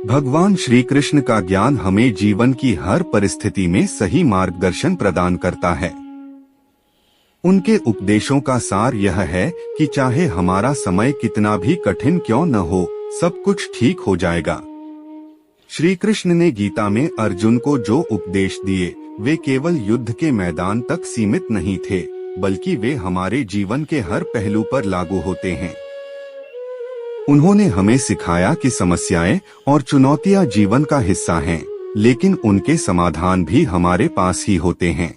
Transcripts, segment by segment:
भगवान श्री कृष्ण का ज्ञान हमें जीवन की हर परिस्थिति में सही मार्गदर्शन प्रदान करता है। उनके उपदेशों का सार यह है कि चाहे हमारा समय कितना भी कठिन क्यों न हो, सब कुछ ठीक हो जाएगा। श्री कृष्ण ने गीता में अर्जुन को जो उपदेश दिए, वे केवल युद्ध के मैदान तक सीमित नहीं थे, बल्कि वे हमारे जीवन के हर पहलू पर लागू होते हैं। उन्होंने हमें सिखाया कि समस्याएं और चुनौतियां जीवन का हिस्सा हैं, लेकिन उनके समाधान भी हमारे पास ही होते हैं।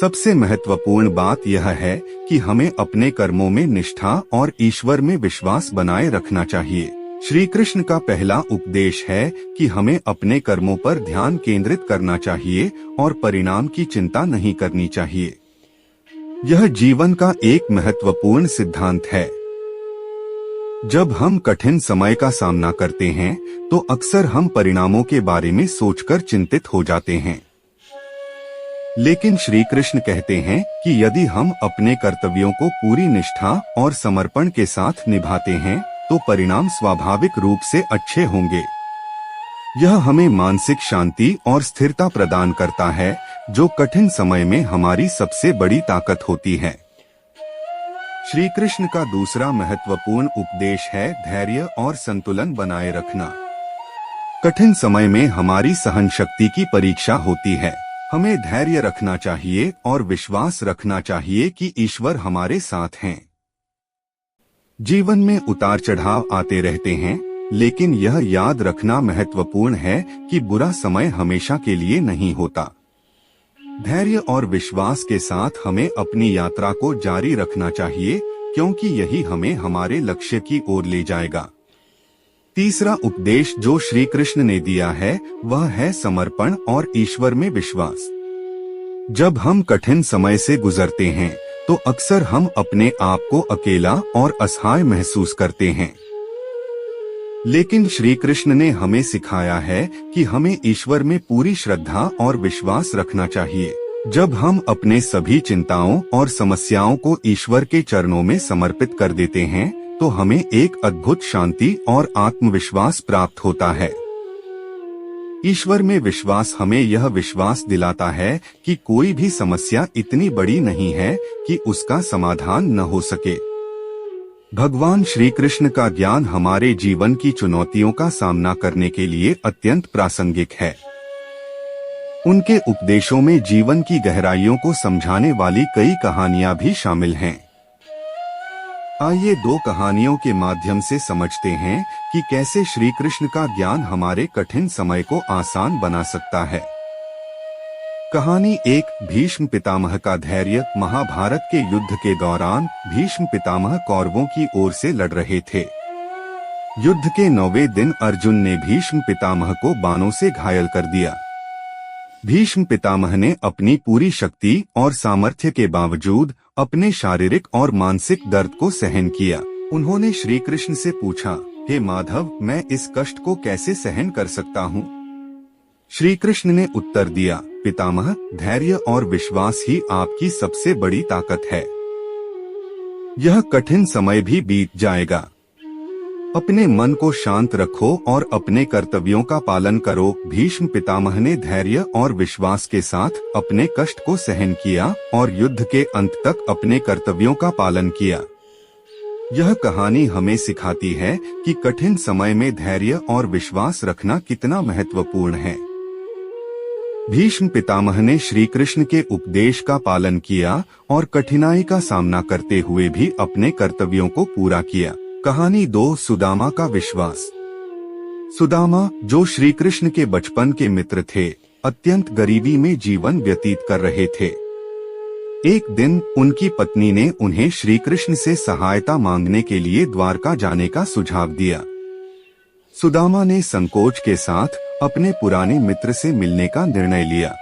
सबसे महत्वपूर्ण बात यह है कि हमें अपने कर्मों में निष्ठा और ईश्वर में विश्वास बनाए रखना चाहिए। श्री कृष्ण का पहला उपदेश है कि हमें अपने कर्मों पर ध्यान केंद्रित करना चाहिए और परिणाम की चिंता नहीं करनी चाहिए। यह जीवन का एक महत्वपूर्ण सिद्धांत है। जब हम कठिन समय का सामना करते हैं, तो अक्सर हम परिणामों के बारे में सोचकर चिंतित हो जाते हैं। लेकिन श्री कृष्ण कहते हैं कि यदि हम अपने कर्तव्यों को पूरी निष्ठा और समर्पण के साथ निभाते हैं, तो परिणाम स्वाभाविक रूप से अच्छे होंगे। यह हमें मानसिक शांति और स्थिरता प्रदान करता है, जो कठिन समय में हमारी सबसे बड़ी ताकत होती है। श्री कृष्ण का दूसरा महत्वपूर्ण उपदेश है धैर्य और संतुलन बनाए रखना। कठिन समय में हमारी सहन शक्ति की परीक्षा होती है। हमें धैर्य रखना चाहिए और विश्वास रखना चाहिए कि ईश्वर हमारे साथ हैं। जीवन में उतार चढ़ाव आते रहते हैं, लेकिन यह याद रखना महत्वपूर्ण है कि बुरा समय हमेशा के लिए नहीं होता। धैर्य और विश्वास के साथ हमें अपनी यात्रा को जारी रखना चाहिए, क्योंकि यही हमें हमारे लक्ष्य की ओर ले जाएगा। तीसरा उपदेश जो श्री कृष्ण ने दिया है, वह है समर्पण और ईश्वर में विश्वास। जब हम कठिन समय से गुजरते हैं, तो अक्सर हम अपने आप को अकेला और असहाय महसूस करते हैं। लेकिन श्री कृष्ण ने हमें सिखाया है कि हमें ईश्वर में पूरी श्रद्धा और विश्वास रखना चाहिए। जब हम अपने सभी चिंताओं और समस्याओं को ईश्वर के चरणों में समर्पित कर देते हैं, तो हमें एक अद्भुत शांति और आत्मविश्वास प्राप्त होता है। ईश्वर में विश्वास हमें यह विश्वास दिलाता है कि कोई भी समस्या इतनी बड़ी नहीं है कि उसका समाधान न हो सके। भगवान श्री कृष्ण का ज्ञान हमारे जीवन की चुनौतियों का सामना करने के लिए अत्यंत प्रासंगिक है। उनके उपदेशों में जीवन की गहराइयों को समझाने वाली कई कहानियां भी शामिल हैं। आइए दो कहानियों के माध्यम से समझते हैं कि कैसे श्री कृष्ण का ज्ञान हमारे कठिन समय को आसान बना सकता है। कहानी एक, भीष्म पितामह का धैर्य। महाभारत के युद्ध के दौरान भीष्म पितामह कौरवों की ओर से लड़ रहे थे। युद्ध के 9वें दिन अर्जुन ने भीष्म पितामह को बाणों से घायल कर दिया। भीष्म पितामह ने अपनी पूरी शक्ति और सामर्थ्य के बावजूद अपने शारीरिक और मानसिक दर्द को सहन किया। उन्होंने श्री कृष्ण से पूछा, हे माधव, मैं इस कष्ट को कैसे सहन कर सकता हूँ? श्री कृष्ण ने उत्तर दिया, पितामह, धैर्य और विश्वास ही आपकी सबसे बड़ी ताकत है। यह कठिन समय भी बीत जाएगा। अपने मन को शांत रखो और अपने कर्तव्यों का पालन करो। भीष्म पितामह ने धैर्य और विश्वास के साथ अपने कष्ट को सहन किया और युद्ध के अंत तक अपने कर्तव्यों का पालन किया। यह कहानी हमें सिखाती है कि कठिन समय में धैर्य और विश्वास रखना कितना महत्वपूर्ण है। भीष्म पितामह ने श्री कृष्ण के उपदेश का पालन किया और कठिनाई का सामना करते हुए भी अपने कर्तव्यों को पूरा किया। कहानी 2, सुदामा का विश्वास। सुदामा, जो श्री कृष्ण के बचपन के मित्र थे, अत्यंत गरीबी में जीवन व्यतीत कर रहे थे। एक दिन उनकी पत्नी ने उन्हें श्री कृष्ण से सहायता मांगने के लिए द्वारका जाने का सुझाव दिया। सुदामा ने संकोच के साथ अपने पुराने मित्र से मिलने का निर्णय लिया।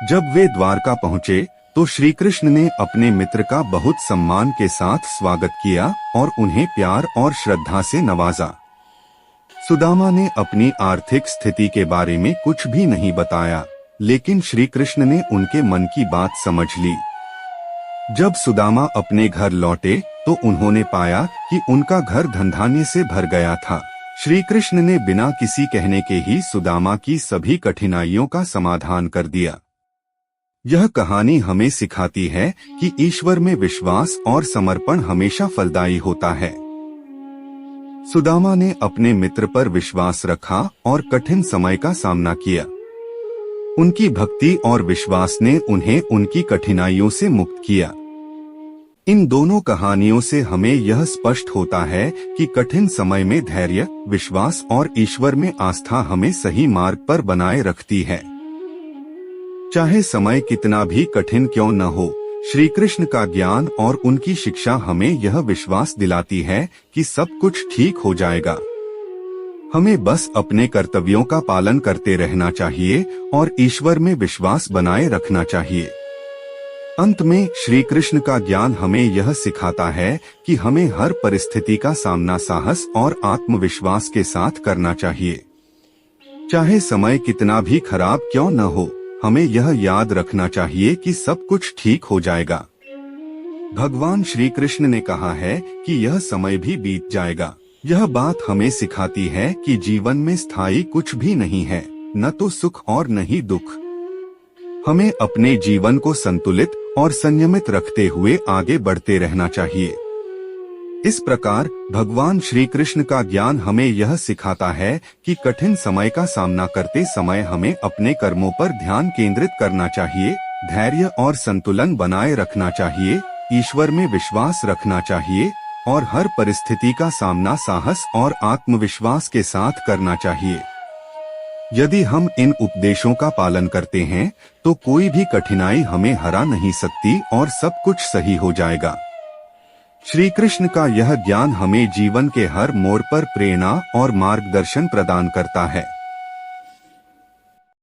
जब वे द्वारका पहुँचे, तो श्री कृष्ण ने अपने मित्र का बहुत सम्मान के साथ स्वागत किया और उन्हें प्यार और श्रद्धा से नवाजा। सुदामा ने अपनी आर्थिक स्थिति के बारे में कुछ भी नहीं बताया, लेकिन श्री कृष्ण ने उनके मन की बात समझ ली। जब सुदामा अपने घर लौटे, तो उन्होंने पाया कि उनका घर धन धान्य से भर गया था। श्री कृष्ण ने बिना किसी कहने के ही सुदामा की सभी कठिनाइयों का समाधान कर दिया। यह कहानी हमें सिखाती है कि ईश्वर में विश्वास और समर्पण हमेशा फलदायी होता है। सुदामा ने अपने मित्र पर विश्वास रखा और कठिन समय का सामना किया। उनकी भक्ति और विश्वास ने उन्हें उनकी कठिनाइयों से मुक्त किया। इन दोनों कहानियों से हमें यह स्पष्ट होता है कि कठिन समय में धैर्य, विश्वास और ईश्वर में आस्था हमें सही मार्ग पर बनाए रखती है। चाहे समय कितना भी कठिन क्यों न हो, श्री कृष्ण का ज्ञान और उनकी शिक्षा हमें यह विश्वास दिलाती है कि सब कुछ ठीक हो जाएगा। हमें बस अपने कर्तव्यों का पालन करते रहना चाहिए और ईश्वर में विश्वास बनाए रखना चाहिए। अंत में श्री कृष्ण का ज्ञान हमें यह सिखाता है कि हमें हर परिस्थिति का सामना साहस और आत्मविश्वास के साथ करना चाहिए। चाहे समय कितना भी खराब क्यों न हो, हमें यह याद रखना चाहिए कि सब कुछ ठीक हो जाएगा। भगवान श्री कृष्ण ने कहा है कि यह समय भी बीत जाएगा। यह बात हमें सिखाती है कि जीवन में स्थायी कुछ भी नहीं है, न तो सुख और न ही दुख। हमें अपने जीवन को संतुलित और संयमित रखते हुए आगे बढ़ते रहना चाहिए। इस प्रकार भगवान श्री कृष्ण का ज्ञान हमें यह सिखाता है कि कठिन समय का सामना करते समय हमें अपने कर्मों पर ध्यान केंद्रित करना चाहिए, धैर्य और संतुलन बनाए रखना चाहिए, ईश्वर में विश्वास रखना चाहिए और हर परिस्थिति का सामना साहस और आत्मविश्वास के साथ करना चाहिए। यदि हम इन उपदेशों का पालन करते हैं तो कोई भी कठिनाई हमें हरा नहीं सकती और सब कुछ सही हो जाएगा। श्री कृष्ण का यह ज्ञान हमें जीवन के हर मोड़ पर प्रेरणा और मार्गदर्शन प्रदान करता है।